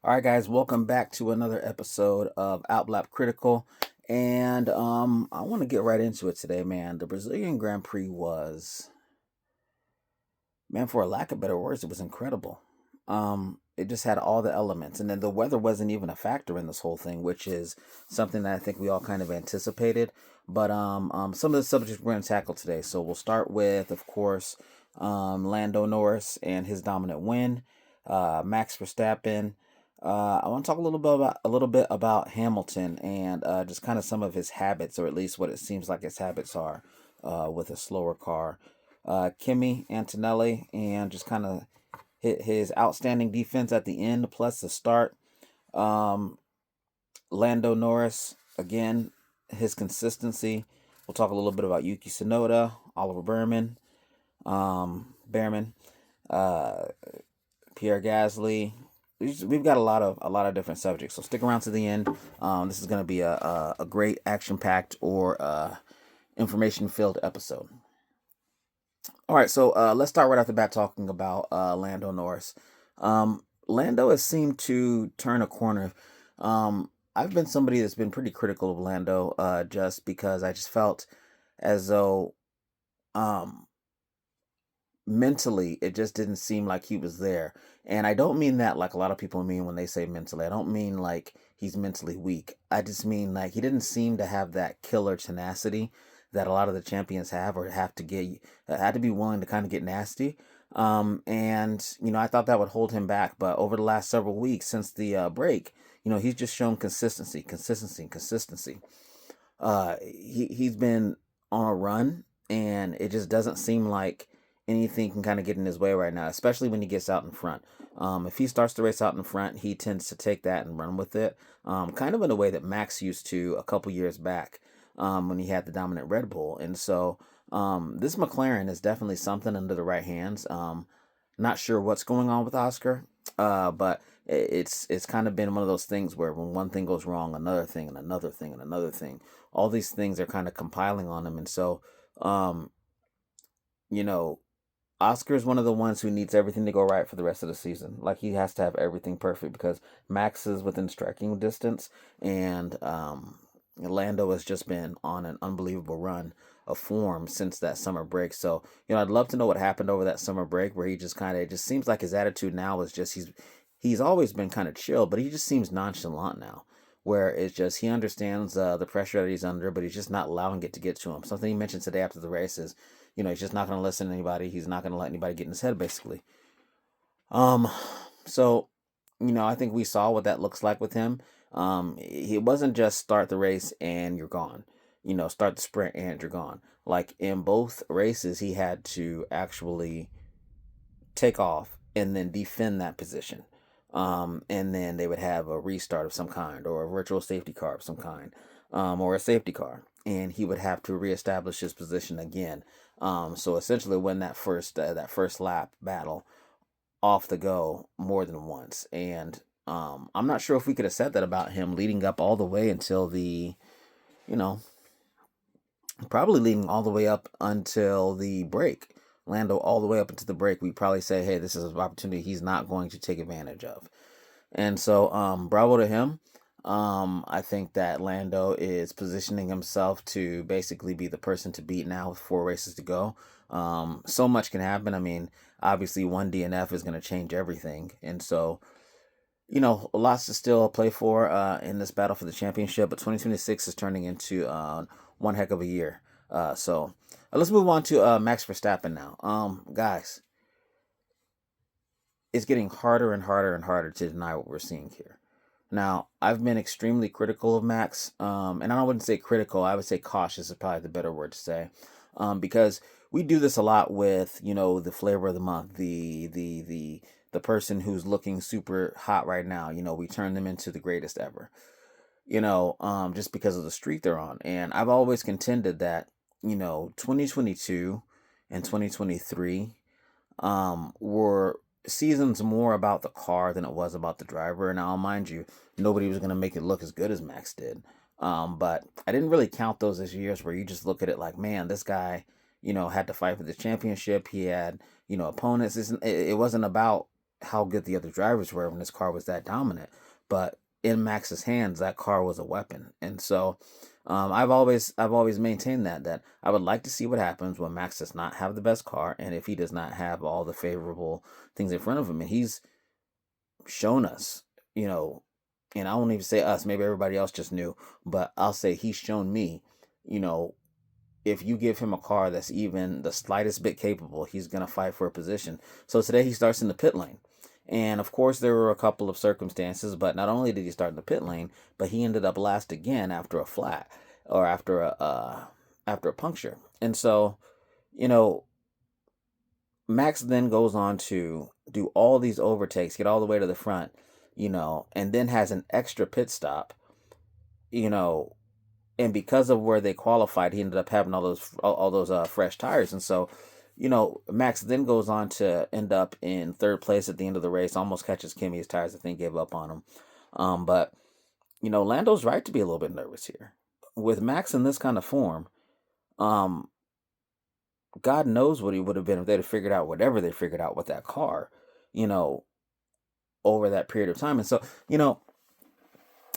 All right, guys, welcome back to another episode of Outlap Critical. And I want to get right into it today, man. The Brazilian Grand Prix was, man, for a lack of better words, it was incredible. It just had all the elements. And then the weather wasn't even a factor in this whole thing, which is something that I think we all kind of anticipated. But some of the subjects we're going to tackle today. So we'll start with, of course, Lando Norris and his dominant win, Max Verstappen. I want to talk a little bit about Hamilton and just kind of some of his habits, or at least what it seems like his habits are with a slower car. Kimi Antonelli and just kind of his outstanding defense at the end, plus the start. Um, Lando Norris again, his consistency. We'll talk a little bit about Yuki Tsunoda, Oliver Behrman, uh, Pierre Gasly. We've got a lot of different subjects, so stick around to the end. This is going to be a great action packed or information filled episode. All right, so let's start right off the bat talking about Lando Norris. Lando has seemed to turn a corner. I've been somebody that's been pretty critical of Lando, just because I just felt as though um, mentally it just didn't seem like he was there. And I don't mean that like a lot of people mean when they say mentally. I don't mean like he's mentally weak. I just mean like he didn't seem to have that killer tenacity that a lot of the champions have, or have to get had to be willing to kind of get nasty. And I thought that would hold him back, but over the last several weeks since the break, he's just shown consistency, consistency, consistency. He's been on a run, and it just doesn't seem like anything can kind of get in his way right now, especially when he gets out in front. If he starts to race out in front, he tends to take that and run with it, kind of in a way that Max used to a couple years back, when he had the dominant Red Bull. And so this McLaren is definitely something under the right hands. Not sure what's going on with Oscar, but it's kind of been one of those things where when one thing goes wrong, another thing and another thing and another thing, all these things are kind of compiling on him. And so, um, you know, Oscar is one of the ones who needs everything to go right for the rest of the season. Like, he has to have everything perfect because Max is within striking distance, and Lando has just been on an unbelievable run of form since that summer break. So, I'd love to know what happened over that summer break, where he just kind of, it just seems like his attitude now is just he's always been kind of chill, but he just seems nonchalant now. Where it's just he understands the pressure that he's under, but he's just not allowing it to get to him. Something he mentioned today after the race is, he's just not going to listen to anybody. He's not going to let anybody get in his head, basically. Um, so, I think we saw what that looks like with him. It wasn't just start the race and you're gone. Start the sprint and you're gone. Like, in both races, he had to actually take off and then defend that position. And then they would have a restart of some kind, or a virtual safety car of some kind, or a safety car, and he would have to reestablish his position again. So essentially, win that first lap battle off the go more than once. And I'm not sure if we could have said that about him leading up all the way until you know, probably leading all the way up until the break. Lando all the way up into the break, we probably say, hey, this is an opportunity he's not going to take advantage of. And so, bravo to him. I think that Lando is positioning himself to basically be the person to beat now with 4 races to go. So much can happen. I mean, obviously, one DNF is going to change everything. And so, lots to still play for in this battle for the championship. But 2026 is turning into one heck of a year. So let's move on to Max Verstappen now. Guys, it's getting harder and harder and harder to deny what we're seeing here. Now, I've been extremely critical of Max, and I wouldn't say critical, I would say cautious is probably the better word to say, because we do this a lot with, the flavor of the month, the person who's looking super hot right now. We turn them into the greatest ever, just because of the streak they're on. And I've always contended that, 2022 and 2023 were seasons more about the car than it was about the driver. And I'll mind you, nobody was going to make it look as good as Max did. But I didn't really count those as years where you just look at it like, man, this guy, had to fight for the championship. He had, opponents. It wasn't about how good the other drivers were when this car was that dominant. But in Max's hands, that car was a weapon. And so I've always maintained that I would like to see what happens when Max does not have the best car, and if he does not have all the favorable things in front of him. And he's shown us, you know, and I won't even say us, maybe everybody else just knew, but I'll say he's shown me, you know, if you give him a car that's even the slightest bit capable, he's going to fight for a position. So today he starts in the pit lane. And of course, there were a couple of circumstances, but not only did he start in the pit lane, but he ended up last again after a flat or after a puncture. And so, you know, Max then goes on to do all these overtakes, get all the way to the front, and then has an extra pit stop, you know, and because of where they qualified, he ended up having all those fresh tires. And so, Max then goes on to end up in third place at the end of the race, almost catches Kimi. His tires, I think, gave up on him. But Lando's right to be a little bit nervous here with Max in this kind of form. Um, God knows what he would have been if they'd have figured out whatever they figured out with that car, you know, over that period of time. And so,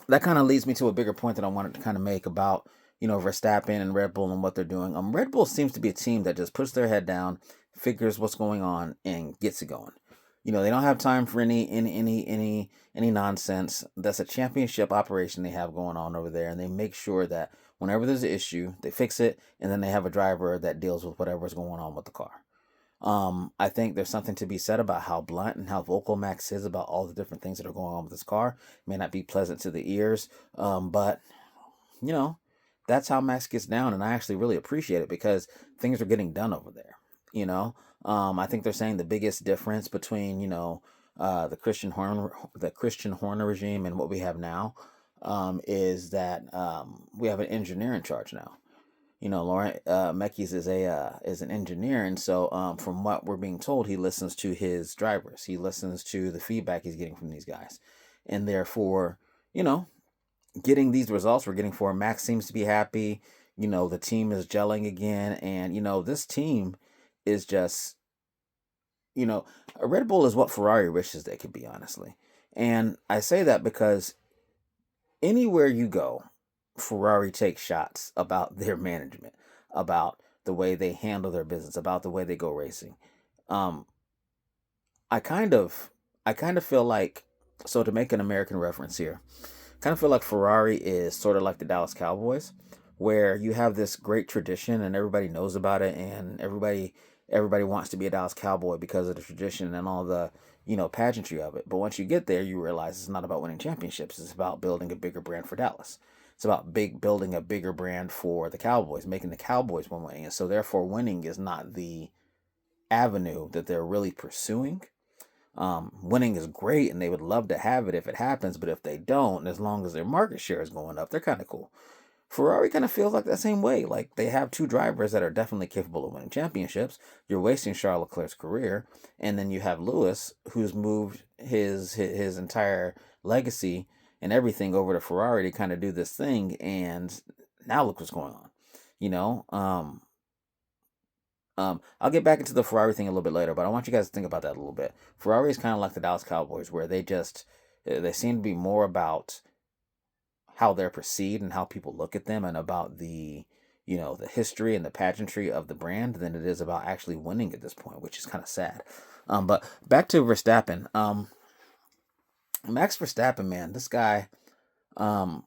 that kind of leads me to a bigger point that I wanted to kind of make about, Verstappen and Red Bull and what they're doing. Red Bull seems to be a team that just puts their head down, figures what's going on, and gets it going. They don't have time for any nonsense. That's a championship operation they have going on over there, and they make sure that whenever there's an issue, they fix it, and then they have a driver that deals with whatever's going on with the car. I think there's something to be said about how blunt and how vocal Max is about all the different things that are going on with his car. It may not be pleasant to the ears, but that's how Max gets down, and I actually really appreciate it because things are getting done over there. I think they're saying the biggest difference between the Christian Horner regime and what we have now is that we have an engineer in charge now. Laurent Mekies is an engineer, and so from what we're being told, he listens to his drivers. He listens to the feedback he's getting from these guys, and therefore, getting these results we're getting for him. Max seems to be happy. The team is gelling again, and this team is just, Red Bull is what Ferrari wishes they could be, honestly. And I say that because anywhere you go, Ferrari takes shots about their management, about the way they handle their business, about the way they go racing. Um, I kind of, I kind of feel like, so to make an American reference here, kind of feel like Ferrari is sort of like the Dallas Cowboys, where you have this great tradition and everybody knows about it, and everybody wants to be a Dallas Cowboy because of the tradition and all the pageantry of it. But once you get there, you realize it's not about winning championships. It's about building a bigger brand for Dallas. It's about building a bigger brand for the Cowboys, making the Cowboys win winning. And so therefore winning is not the avenue that they're really pursuing. Winning is great and they would love to have it if it happens, but if they don't, as long as their market share is going up, they're kind of cool. Ferrari kind of feels like that same way. Like they have two drivers that are definitely capable of winning championships. You're wasting Charles Leclerc's career, and then you have Lewis, who's moved his entire legacy and everything over to Ferrari to kind of do this thing. And now look what's going on. You know, I'll get back into the Ferrari thing a little bit later, but I want you guys to think about that a little bit. Ferrari is kind of like the Dallas Cowboys, where they seem to be more about how they're perceived and how people look at them, and about the history and the pageantry of the brand than it is about actually winning at this point, which is kind of sad. But back to Verstappen. Max Verstappen, man, this guy, um,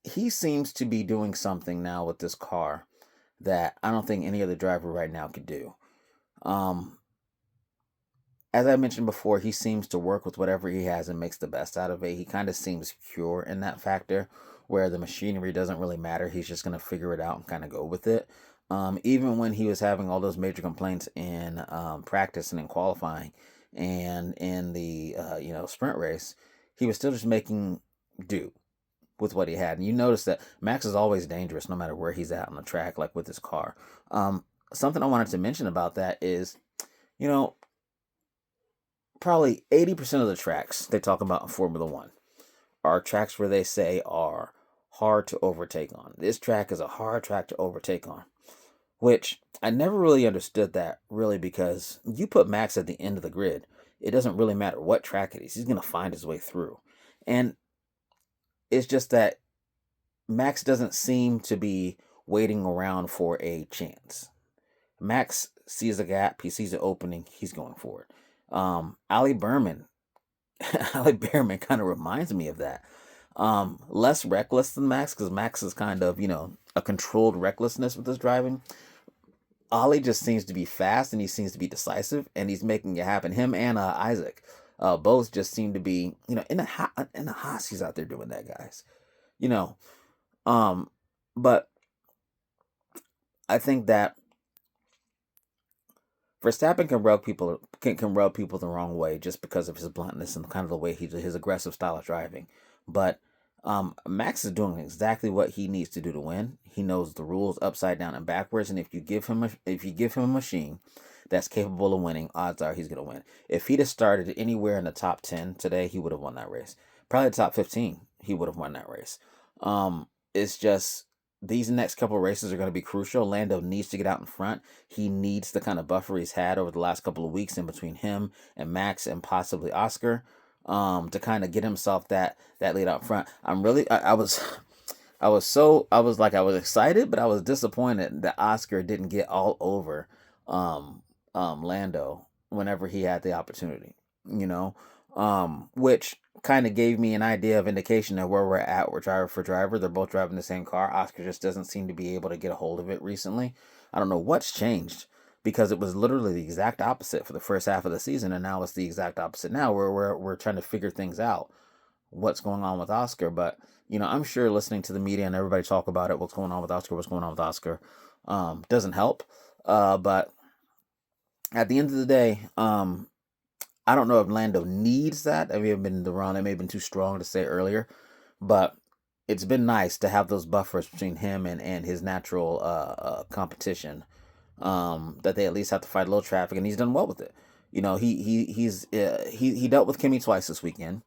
he seems to be doing something now with this car that I don't think any other driver right now could do. Um, as I mentioned before, he seems to work with whatever he has and makes the best out of it. He kind of seems pure in that factor, where the machinery doesn't really matter. He's just going to figure it out and kind of go with it. Even when he was having all those major complaints in practice and in qualifying and in the sprint race, he was still just making do with what he had. And you notice that Max is always dangerous no matter where he's at on the track, like with his car. Something I wanted to mention about that is, you know, probably 80% of the tracks they talk about in Formula One are tracks where they say are hard to overtake on. This track is a hard track to overtake on, which I never really understood that really, because you put Max at the end of the grid. it doesn't really matter what track it is. He's going to find his way through. And it's just that Max doesn't seem to be waiting around for a chance. Max sees a gap, he sees an opening, he's going for it. Ali Berman, Ali Behrman kind of reminds me of that. Less reckless than Max, because Max is kind of, a controlled recklessness with his driving. Ollie just seems to be fast and he seems to be decisive and he's making it happen. Him and Isaac, both just seem to be, in the Haas, he's out there doing that, guys. You know, um, but I think that Verstappen can rub people the wrong way just because of his bluntness and kind of the way his aggressive style of driving. But Max is doing exactly what he needs to do to win. He knows the rules upside down and backwards, and if you give him a machine that's capable of winning, odds are he's gonna win. If he'd have started anywhere in the top 10 today, he would have won that race. Probably the top 15, he would have won that race. It's just these next couple of races are going to be crucial. Lando needs to get out in front. He needs the kind of buffer he's had over the last couple of weeks in between him and Max and possibly Oscar, to kind of get himself that lead out front. I was excited, but I was disappointed that Oscar didn't get all over Lando whenever he had the opportunity, which kind of gave me an idea of indication of where we're at. We're driver for driver. They're both driving the same car. Oscar just doesn't seem to be able to get a hold of it recently. I don't know what's changed, because it was literally the exact opposite for the first half of the season, and now it's the exact opposite now, where we're trying to figure things out, what's going on with Oscar. But I'm sure listening to the media and everybody talk about it, what's going on with Oscar, doesn't help. But at the end of the day, I don't know if Lando needs that. I may have been wrong. That may have been too strong to say earlier, but it's been nice to have those buffers between him and his natural competition. That they at least have to fight a little traffic, and he's done well with it. He dealt with Kimi twice this weekend,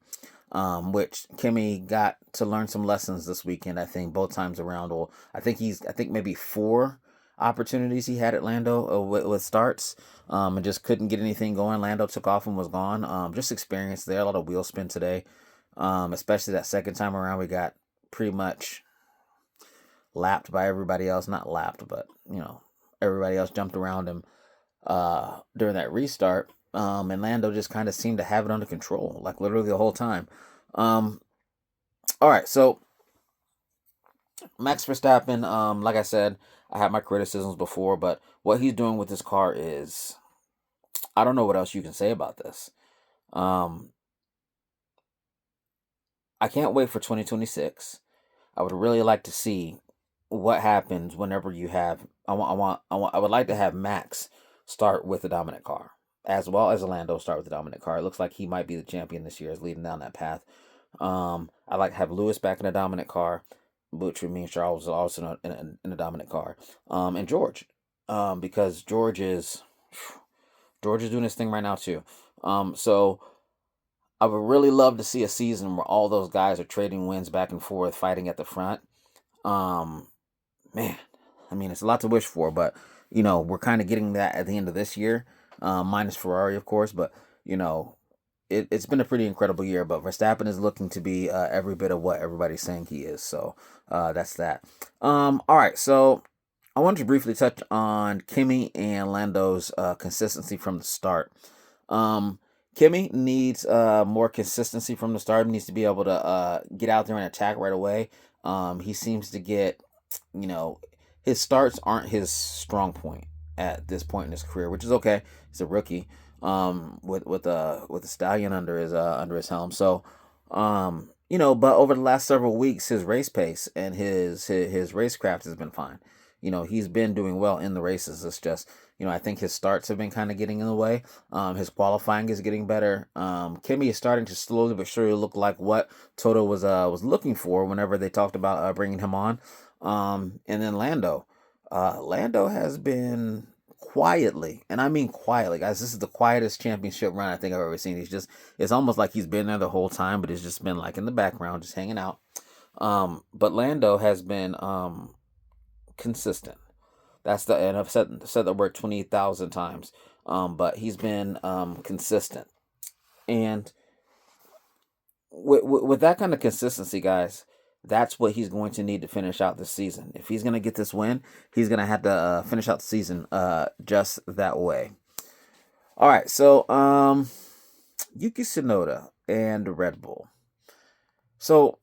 which Kimi got to learn some lessons this weekend. I think both times around. Or I think maybe 4 opportunities he had at Lando with starts, and just couldn't get anything going. Lando took off and was gone. Just experience there. A lot of wheel spin today, especially that second time around. We got pretty much lapped by everybody else. Not lapped, but everybody else jumped around him during that restart. And Lando just kind of seemed to have it under control, like literally the whole time. All right, so Max Verstappen, like I said, I had my criticisms before, but what he's doing with this car is, I don't know what else you can say about this. I can't wait for 2026. I would really like to see what happens whenever you have. I would like to have Max start with the dominant car, as well as Lando start with the dominant car. It looks like he might be the champion this year, is leading down that path. I like to have Lewis back in a dominant car, which would mean Charles is also in a dominant car, and George, because George is doing his thing right now too. So I would really love to see a season where all those guys are trading wins back and forth, fighting at the front. Man, I mean, it's a lot to wish for, but we're kind of getting that at the end of this year, minus Ferrari, of course. But it's been a pretty incredible year. But Verstappen is looking to be every bit of what everybody's saying he is. So that's that. All right, so I wanted to briefly touch on Kimi and Lando's consistency from the start. Kimi needs more consistency from the start. He needs to be able to get out there and attack right away. He seems to get, his starts aren't his strong point at this point in his career, which is okay. He's a rookie, with a stallion under his helm. So, but over the last several weeks, his race pace and his racecraft has been fine. He's been doing well in the races. It's just, I think his starts have been kind of getting in the way. His qualifying is getting better. Kimi is starting to slowly but surely look like what Toto was looking for whenever they talked about bringing him on. And then Lando has been quietly, and I mean quietly, guys. This is the quietest championship run I think I've ever seen. It's almost like he's been there the whole time, but it's just been like in the background, just hanging out. But Lando has been consistent. And I've said the word 20,000 times. But he's been consistent. And with that kind of consistency, guys, that's what he's going to need to finish out the season. If he's going to get this win, he's going to have to finish out the season just that way. All right, so Yuki Tsunoda and Red Bull. So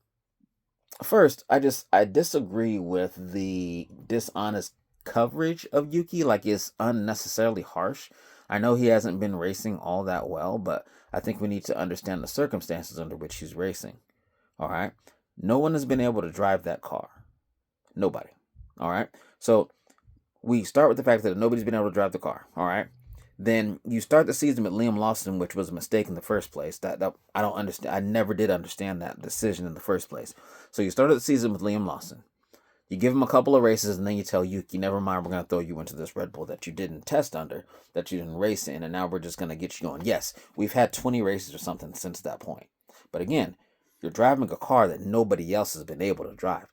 first, I disagree with the dishonest coverage of Yuki. Like, it's unnecessarily harsh. I know he hasn't been racing all that well, but I think we need to understand the circumstances under which he's racing. All right. No one has been able to drive that car. Nobody. All right. So we start with the fact that nobody's been able to drive the car. All right. Then you start the season with Liam Lawson, which was a mistake in the first place. That I don't understand. I never did understand that decision in the first place. So you started the season with Liam Lawson. You give him a couple of races, and then you tell Yuki, never mind, we're going to throw you into this Red Bull that you didn't test under, that you didn't race in, and now we're just going to get you going. Yes, we've had 20 races or something since that point. But again, you're driving a car that nobody else has been able to drive.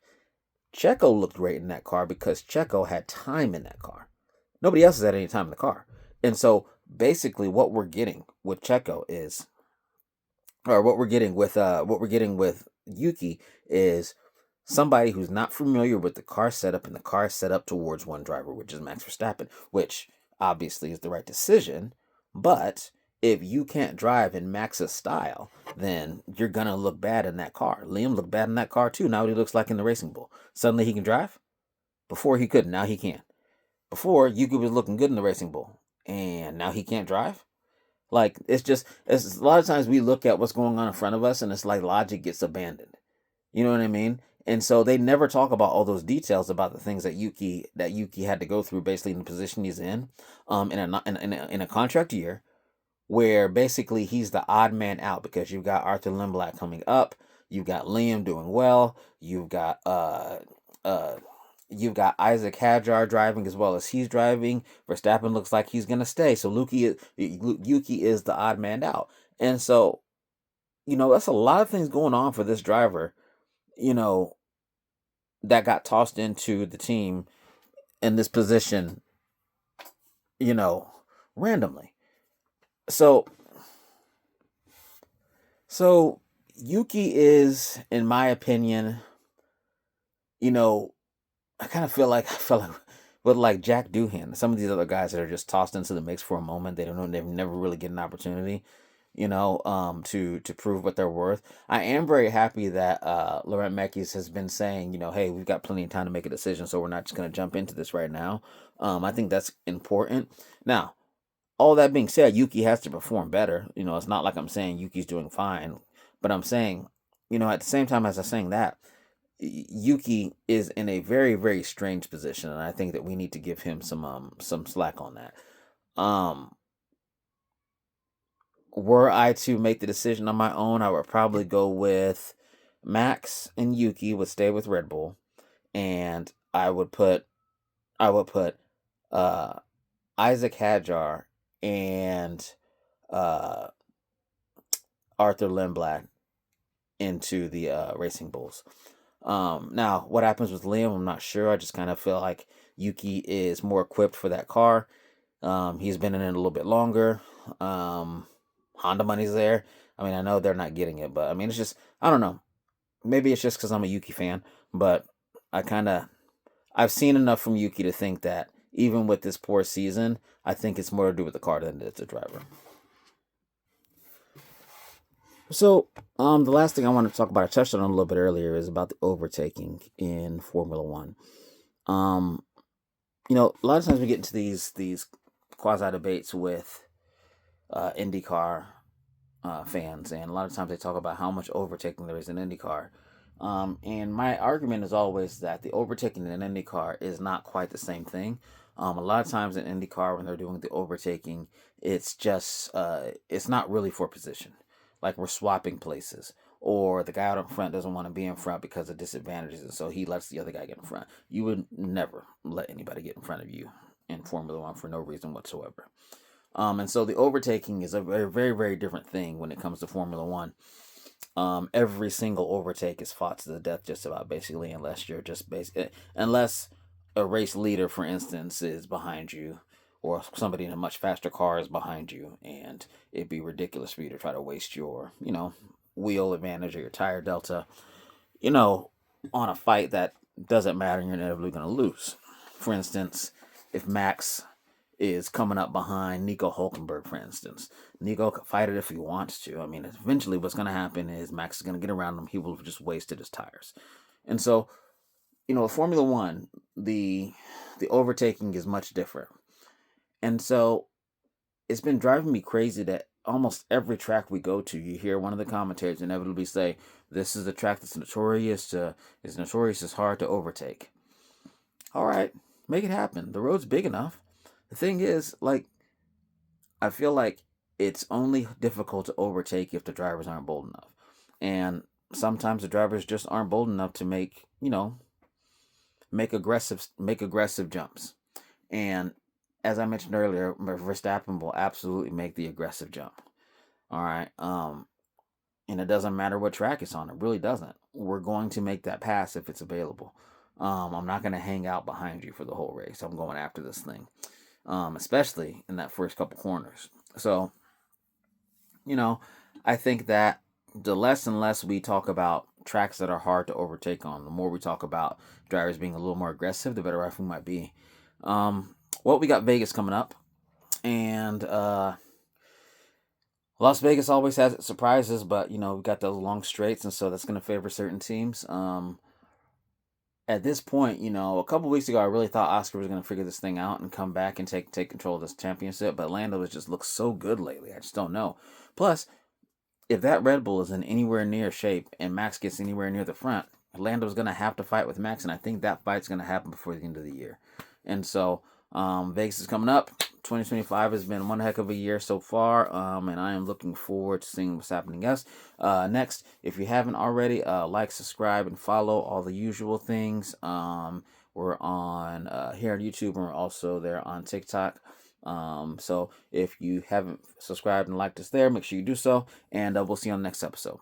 Checo looked great in that car because Checo had time in that car. Nobody else has had any time in the car. And so basically what we're getting with Checo is, or what we're getting with Yuki is somebody who's not familiar with the car setup, and the car set up towards one driver, which is Max Verstappen, which obviously is the right decision. But if you can't drive in Max's style, then you're going to look bad in that car. Liam looked bad in that car too. Now what he looks like in the Racing Bull. Suddenly he can drive? Before he couldn't, now he can. Before, Yuki was looking good in the Racing Bull, and now he can't drive? Like, it's a lot of times we look at what's going on in front of us, and it's like logic gets abandoned. You know what I mean? And so they never talk about all those details about the things that Yuki had to go through, basically in the position he's in a contract year, where basically he's the odd man out, because you've got Arthur Lindblad coming up, you've got Liam doing well, you've got Isaac Hadjar driving as well as he's driving. Verstappen looks like he's gonna stay, so Yuki is the odd man out, and so that's a lot of things going on for this driver, that got tossed into the team in this position, randomly. So Yuki is, in my opinion, I kind of feel like with like Jack Doohan, some of these other guys that are just tossed into the mix for a moment. They don't know, they've never really get an opportunity, to prove what they're worth. I am very happy that Laurent Mekies has been saying, hey, we've got plenty of time to make a decision, so we're not just going to jump into this right now. I think that's important. Now, all that being said, Yuki has to perform better. It's not like I'm saying Yuki's doing fine, but I'm saying, at the same time as I'm saying that, Yuki is in a very, very strange position, and I think that we need to give him some slack on that. Were I to make the decision on my own, I would probably go with Max and Yuki would stay with Red Bull, and I would put Isaac Hadjar and Arthur Lindblad into the Racing Bulls. Now, what happens with Liam, I'm not sure. I just kind of feel like Yuki is more equipped for that car. He's been in it a little bit longer. Honda money's there. I mean, I know they're not getting it, but I mean, it's just, I don't know. Maybe it's just because I'm a Yuki fan, but I've seen enough from Yuki to think that even with this poor season, I think it's more to do with the car than it is the driver. So, the last thing I want to talk about, I touched on it a little bit earlier, is about the overtaking in Formula One. A lot of times we get into these quasi debates with IndyCar fans, and a lot of times they talk about how much overtaking there is in IndyCar. And my argument is always that the overtaking in IndyCar is not quite the same thing. A lot of times in IndyCar, when they're doing the overtaking, it's just it's not really for position. Like, we're swapping places, or the guy out in front doesn't want to be in front because of disadvantages, and so he lets the other guy get in front. You would never let anybody get in front of you in Formula One for no reason whatsoever. And so the overtaking is a very, very, very different thing when it comes to Formula One. Every single overtake is fought to the death, just about, basically, unless you're just unless a race leader, for instance, is behind you, or somebody in a much faster car is behind you, and it'd be ridiculous for you to try to waste your, wheel advantage or your tire delta, you know, on a fight that doesn't matter and you're inevitably going to lose. For instance, if Max is coming up behind Nico Hulkenberg, for instance, Nico can fight it if he wants to. I mean, eventually what's going to happen is Max is going to get around him. He will have just wasted his tires. And so, with Formula One, the overtaking is much different. And so it's been driving me crazy that almost every track we go to, you hear one of the commentators inevitably say, "This is a track that's notorious as hard to overtake." All right, make it happen. The road's big enough. The thing is, like, I feel like it's only difficult to overtake if the drivers aren't bold enough. And sometimes the drivers just aren't bold enough to make aggressive jumps. And as I mentioned earlier, Verstappen will absolutely make the aggressive jump. All right. And it doesn't matter what track it's on. It really doesn't. We're going to make that pass if it's available. I'm not going to hang out behind you for the whole race. I'm going after this thing, especially in that first couple corners. So, I think that the less and less we talk about tracks that are hard to overtake on, the more we talk about drivers being a little more aggressive, the better off we might be. Well, we got Vegas coming up, and Las Vegas always has its surprises, but we've got those long straights, and so that's going to favor certain teams. At this point, a couple weeks ago, I really thought Oscar was going to figure this thing out and come back and take control of this championship, but Lando has just looked so good lately. I just don't know. Plus, if that Red Bull is in anywhere near shape and Max gets anywhere near the front, Lando's going to have to fight with Max, and I think that fight's going to happen before the end of the year. And so, Vegas is coming up. 2025 has been one heck of a year so far, and I am looking forward to seeing what's happening next. If you haven't already, like, subscribe, and follow all the usual things. We're on here on YouTube, and we're also there on TikTok. So if you haven't subscribed and liked us there, make sure you do so, and we'll see you on the next episode.